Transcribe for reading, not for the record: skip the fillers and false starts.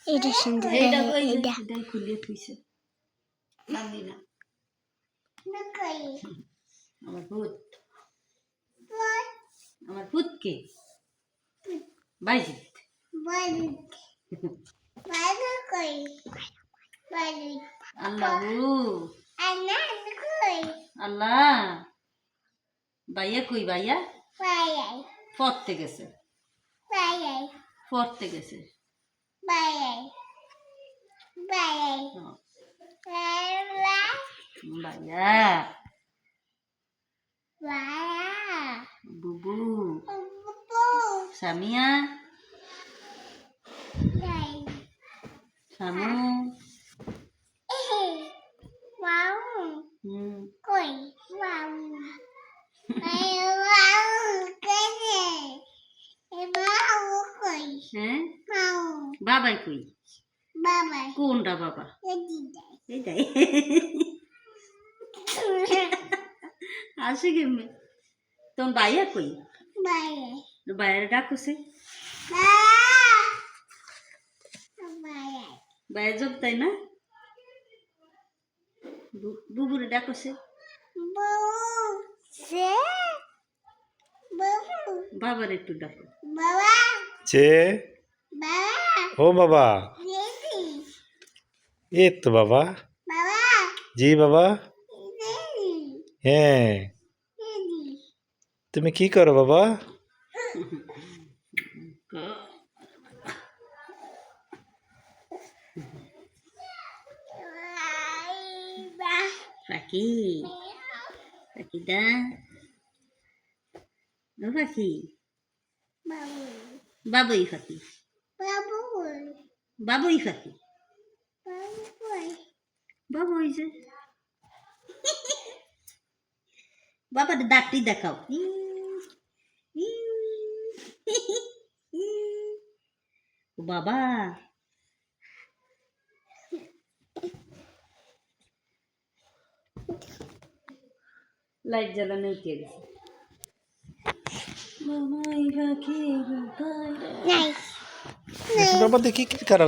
এটা সুন্দর এটাই খুলিয়ে থুইছে নামলি না আমার ভূত কে বাইজিত আল্লাহু আল্লাহ ভাইয়া কই ভাইয়া পড়তে গেছে পড়তে গেছে ভাইয়া বুবু সামিয়া সামু হ্যাঁ বাবাই কই কোনটা বাবা এইটাই আসে কেমনে তোর ভাইয়া কই বাইরে ডাকুছে বাইরে যোগ তাই না বুবুরে ডাকুছে বাবার একটু ডাকো चे ओ बाबा ये तो बाबा जी बाबा হ্যাঁ তুমি কি করো বাবা পাখি পাখিটা ও পাখি বাবুই পাখি বাবুই পাখি বাবুই যে বাবার দাঁতটি দেখাও ও বাবা লাইট জ্বালানো কে গেছে বাবা দেখি কি করা